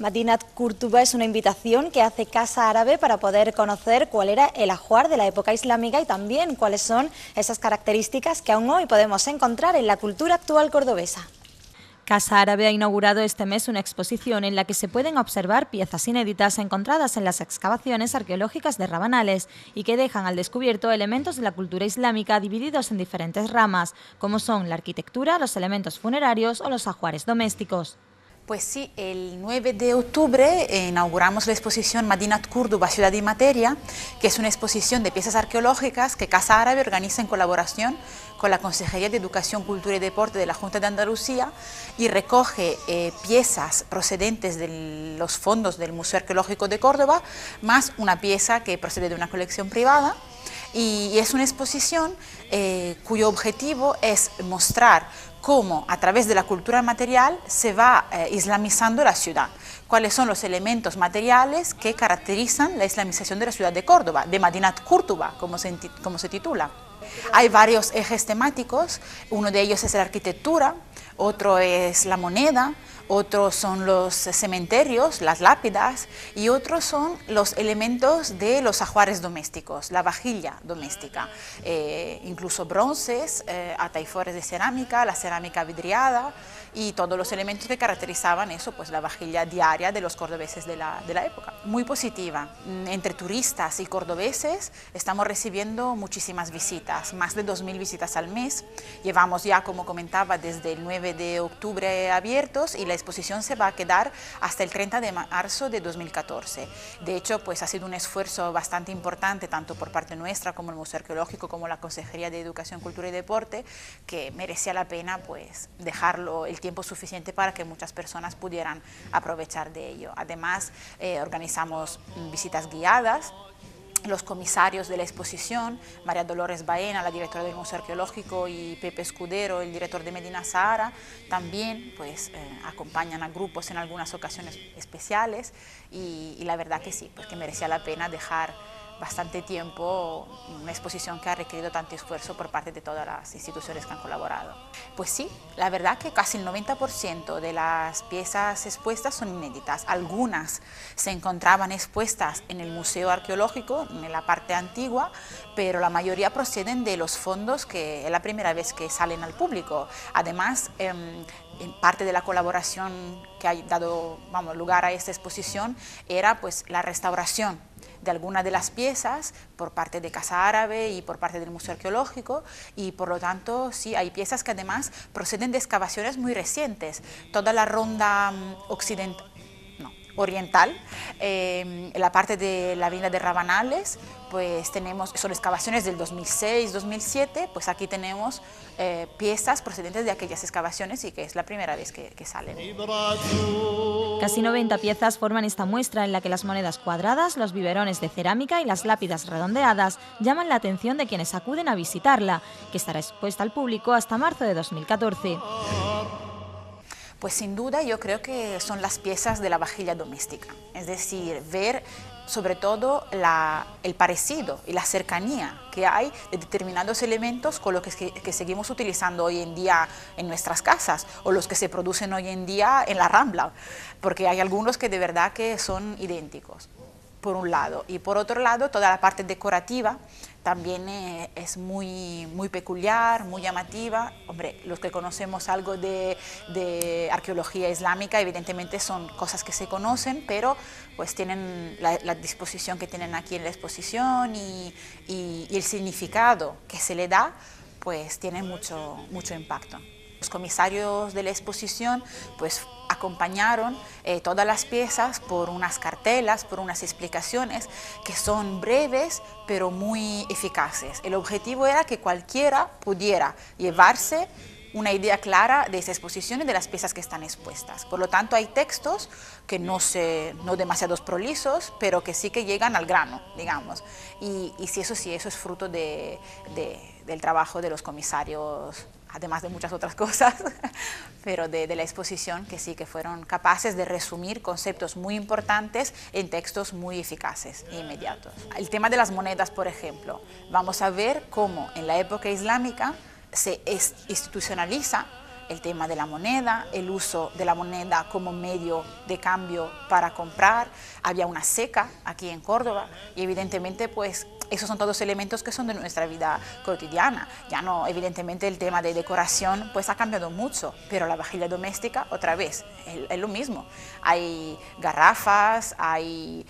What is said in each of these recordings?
Madinat Kurtuba es una invitación que hace Casa Árabe para poder conocer cuál era el ajuar de la época islámica y también cuáles son esas características que aún hoy podemos encontrar en la cultura actual cordobesa. Casa Árabe ha inaugurado este mes una exposición en la que se pueden observar piezas inéditas encontradas en las excavaciones arqueológicas de Rabanales y que dejan al descubierto elementos de la cultura islámica divididos en diferentes ramas, como son la arquitectura, los elementos funerarios o los ajuares domésticos. Pues sí, el 9 de octubre inauguramos la exposición Madinat Kurtuba, Ciudad y Materia, que es una exposición de piezas arqueológicas que Casa Árabe organiza en colaboración con la Consejería de Educación, Cultura y Deporte de la Junta de Andalucía y recoge piezas procedentes de los fondos del Museo Arqueológico de Córdoba, más una pieza que procede de una colección privada. Y es una exposición cuyo objetivo es mostrar cómo a través de la cultura material se va islamizando la ciudad, cuáles son los elementos materiales que caracterizan la islamización de la ciudad de Córdoba, de Madinat Kurtuba, como se titula. Hay varios ejes temáticos, uno de ellos es la arquitectura, otro es la moneda, otros son los cementerios, las lápidas, y otros son los elementos de los ajuares domésticos, la vajilla doméstica, incluso bronces, ataifores de cerámica, la cerámica vidriada y todos los elementos que caracterizaban eso, pues la vajilla diaria de los cordobeses de la época. Muy positiva. Entre turistas y cordobeses estamos recibiendo muchísimas visitas, más de 2000 visitas al mes. Llevamos ya, como comentaba, desde el 9 de octubre abiertos y la exposición se va a quedar hasta el 30 de marzo de 2014. De hecho, pues ha sido un esfuerzo bastante importante, tanto por parte nuestra como el Museo Arqueológico, como la Consejería de Educación, Cultura y Deporte, que merecía la pena pues dejarlo el tiempo suficiente para que muchas personas pudieran aprovechar de ello. Además, organizamos visitas guiadas. Los comisarios de la exposición, María Dolores Baena, la directora del Museo Arqueológico, y Pepe Escudero, el director de Medina Sahara, también pues, acompañan a grupos en algunas ocasiones especiales y la verdad que sí, pues que merecía la pena dejar bastante tiempo una exposición que ha requerido tanto esfuerzo por parte de todas las instituciones que han colaborado. Pues sí, la verdad que casi el 90% de las piezas expuestas son inéditas. Algunas se encontraban expuestas en el Museo Arqueológico, en la parte antigua, pero la mayoría proceden de los fondos que es la primera vez que salen al público. Además, en parte de la colaboración que ha dado lugar a esta exposición era pues, la restauración de algunas de las piezas por parte de Casa Árabe y por parte del Museo Arqueológico, y por lo tanto sí, hay piezas que además proceden de excavaciones muy recientes. Toda la ronda oriental, en la parte de la avenida de Rabanales, pues son excavaciones del 2006-2007, pues aquí tenemos piezas procedentes de aquellas excavaciones y que es la primera vez que salen. Casi 90 piezas forman esta muestra en la que las monedas cuadradas, los biberones de cerámica y las lápidas redondeadas llaman la atención de quienes acuden a visitarla, que estará expuesta al público hasta marzo de 2014. Pues sin duda yo creo que son las piezas de la vajilla doméstica, es decir, ver sobre todo el parecido y la cercanía que hay de determinados elementos con los que seguimos utilizando hoy en día en nuestras casas o los que se producen hoy en día en la Rambla, porque hay algunos que de verdad que son idénticos, por un lado, y por otro lado toda la parte decorativa también es muy peculiar, muy llamativa. Hombre, los que conocemos algo de arqueología islámica, evidentemente son cosas que se conocen, pero pues tienen la disposición que tienen aquí en la exposición y el significado que se le da, pues tiene mucho impacto. Los comisarios de la exposición pues acompañaron todas las piezas por unas cartelas, por unas explicaciones que son breves pero muy eficaces. El objetivo era que cualquiera pudiera llevarse una idea clara de esa exposición y de las piezas que están expuestas. Por lo tanto, hay textos que no demasiados prolisos, pero que sí que llegan al grano, digamos. Y eso es fruto del trabajo de los comisarios, además de muchas otras cosas, pero de la exposición, que sí que fueron capaces de resumir conceptos muy importantes en textos muy eficaces e inmediatos. El tema de las monedas, por ejemplo, vamos a ver cómo en la época islámica se institucionaliza el tema de la moneda, el uso de la moneda como medio de cambio para comprar. Había una seca aquí en Córdoba y evidentemente pues esos son todos elementos que son de nuestra vida cotidiana. Ya no, evidentemente el tema de decoración pues ha cambiado mucho, pero la vajilla doméstica otra vez es lo mismo. Hay garrafas, hay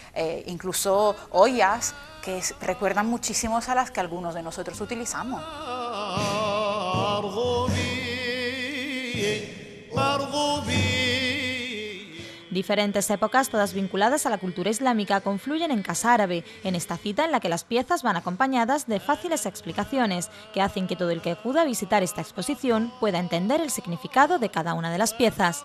incluso ollas que recuerdan muchísimo a las que algunos de nosotros utilizamos. Diferentes épocas, todas vinculadas a la cultura islámica, confluyen en Casa Árabe, en esta cita en la que las piezas van acompañadas de fáciles explicaciones, que hacen que todo el que acuda a visitar esta exposición pueda entender el significado de cada una de las piezas.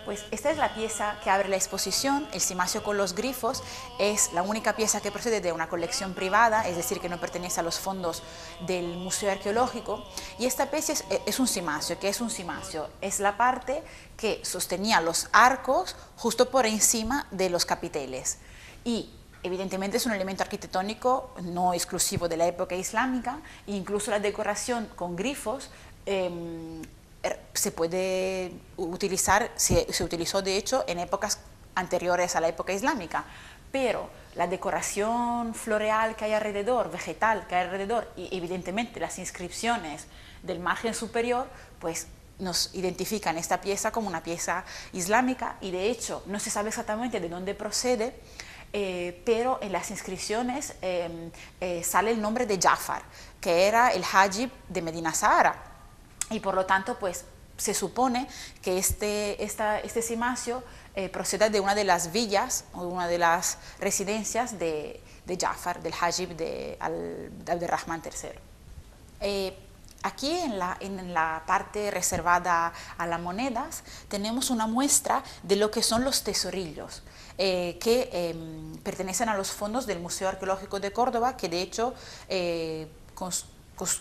Pues esta es la pieza que abre la exposición. El cimacio con los grifos es la única pieza que procede de una colección privada, es decir, que no pertenece a los fondos del Museo Arqueológico. Y esta pieza es un cimacio. ¿Qué es un cimacio? Es la parte que sostenía los arcos justo por encima de los capiteles. Y evidentemente es un elemento arquitectónico no exclusivo de la época islámica, e incluso la decoración con grifos se puede utilizar, se utilizó de hecho en épocas anteriores a la época islámica, pero la decoración floreal que hay alrededor, vegetal que hay alrededor y evidentemente las inscripciones del margen superior, pues nos identifican esta pieza como una pieza islámica y de hecho no se sabe exactamente de dónde procede, pero en las inscripciones sale el nombre de Jafar, que era el hajib de Medina Sahara. Y por lo tanto, pues se supone que este cimacio procede de una de las villas o una de las residencias de Jafar, del hajib de Abderrahman III. Aquí en la parte reservada a las monedas tenemos una muestra de lo que son los tesorillos que pertenecen a los fondos del Museo Arqueológico de Córdoba, que de hecho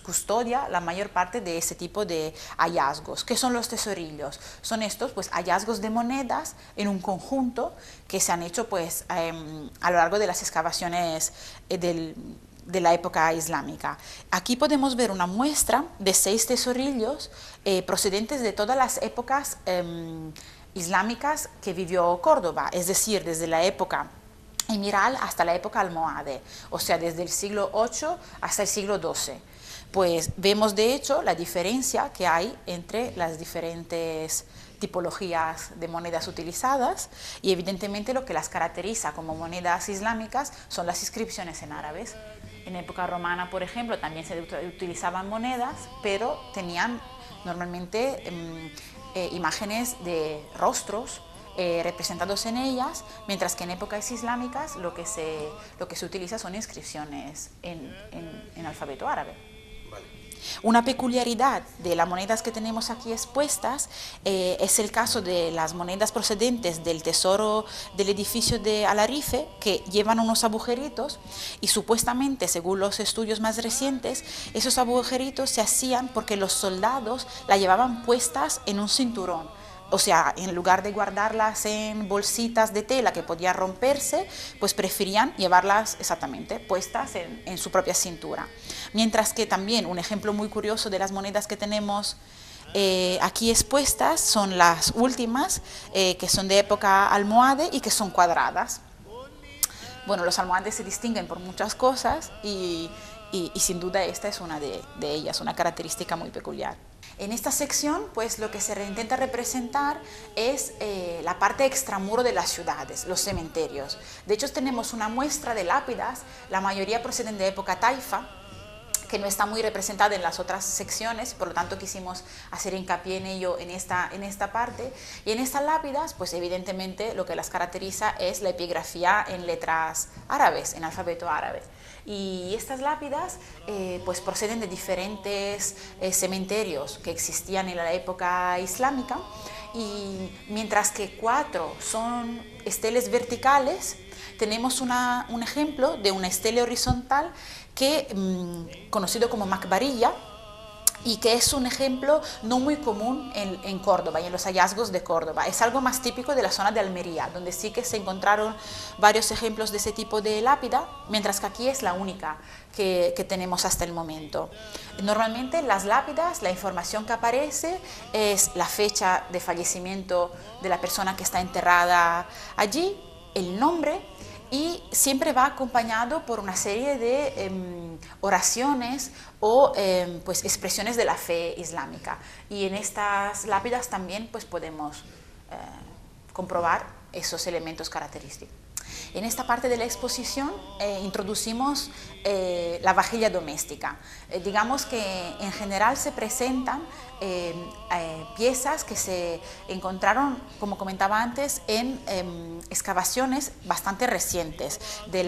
custodia la mayor parte de ese tipo de hallazgos. ¿Qué son los tesorillos? Son estos pues, hallazgos de monedas en un conjunto que se han hecho pues, a lo largo de las excavaciones de la época islámica. Aquí podemos ver una muestra de 6 tesorillos procedentes de todas las épocas islámicas que vivió Córdoba, es decir, desde la época emiral hasta la época almohade, o sea, desde el siglo VIII hasta el siglo XII. Pues vemos de hecho la diferencia que hay entre las diferentes tipologías de monedas utilizadas y evidentemente lo que las caracteriza como monedas islámicas son las inscripciones en árabes. En época romana, por ejemplo, también se utilizaban monedas, pero tenían normalmente imágenes de rostros representados en ellas, mientras que en épocas islámicas lo que se utiliza son inscripciones en alfabeto árabe. Una peculiaridad de las monedas que tenemos aquí expuestas es el caso de las monedas procedentes del tesoro del edificio de Alarife, que llevan unos agujeritos y supuestamente, según los estudios más recientes, esos agujeritos se hacían porque los soldados la llevaban puestas en un cinturón. O sea, en lugar de guardarlas en bolsitas de tela que podían romperse, pues preferían llevarlas exactamente puestas en su propia cintura. Mientras que también un ejemplo muy curioso de las monedas que tenemos aquí expuestas son las últimas, que son de época almohade y que son cuadradas. Bueno, los almohades se distinguen por muchas cosas y sin duda esta es una de ellas, una característica muy peculiar. En esta sección, pues lo que se intenta representar es la parte extramuro de las ciudades, los cementerios. De hecho, tenemos una muestra de lápidas, la mayoría proceden de época taifa, que no está muy representada en las otras secciones, por lo tanto quisimos hacer hincapié en ello en esta parte. Y en estas lápidas, pues evidentemente lo que las caracteriza es la epigrafía en letras árabes, en alfabeto árabe. Y estas lápidas pues proceden de diferentes cementerios que existían en la época islámica, y mientras que 4 son esteles verticales, tenemos un ejemplo de una estela horizontal que, conocido como Makbarilla, y que es un ejemplo no muy común en Córdoba y en los hallazgos de Córdoba. Es algo más típico de la zona de Almería, donde sí que se encontraron varios ejemplos de ese tipo de lápida, mientras que aquí es la única que tenemos hasta el momento. Normalmente en las lápidas la información que aparece es la fecha de fallecimiento de la persona que está enterrada allí, el nombre, y siempre va acompañado por una serie de oraciones o pues expresiones de la fe islámica. Y en estas lápidas también pues podemos comprobar esos elementos característicos. En esta parte de la exposición introducimos la vajilla doméstica. Digamos que en general se presentan piezas que se encontraron, como comentaba antes, en excavaciones bastante recientes de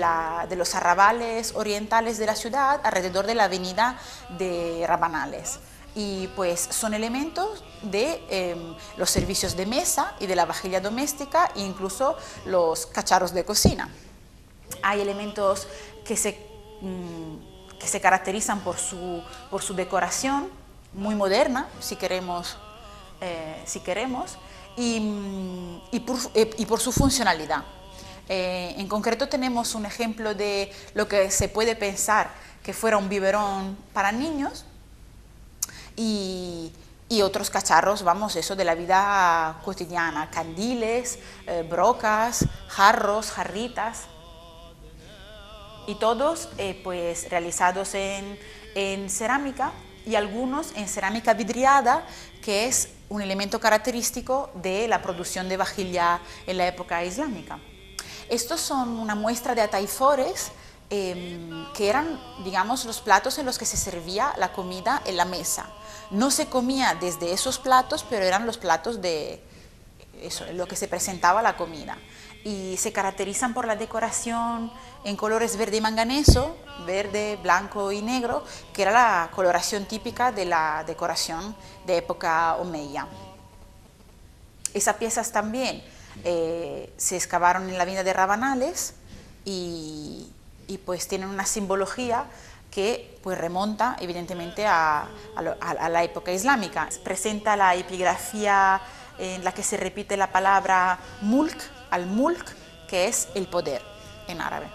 los arrabales orientales de la ciudad alrededor de la avenida de Rabanales. Y pues son elementos de los servicios de mesa y de la vajilla doméstica e incluso los cacharros de cocina. Hay elementos que se caracterizan por su decoración muy moderna, si queremos, y por su funcionalidad. En concreto tenemos un ejemplo de lo que se puede pensar que fuera un biberón para niños, y otros cacharros, vamos, eso de la vida cotidiana, candiles, brocas, jarros, jarritas, y todos pues realizados en cerámica, y algunos en cerámica vidriada, que es un elemento característico de la producción de vajilla en la época islámica. Estos son una muestra de ataifores, que eran, digamos, los platos en los que se servía la comida en la mesa. No se comía desde esos platos, pero eran los platos de eso, en lo que se presentaba la comida. Y se caracterizan por la decoración en colores verde y manganeso, verde, blanco y negro, que era la coloración típica de la decoración de época omeya. Esas piezas también se excavaron en la avenida de Rabanales y pues tienen una simbología que pues remonta evidentemente a la época islámica. Presenta la epigrafía en la que se repite la palabra mulk, al-mulk, que es el poder en árabe.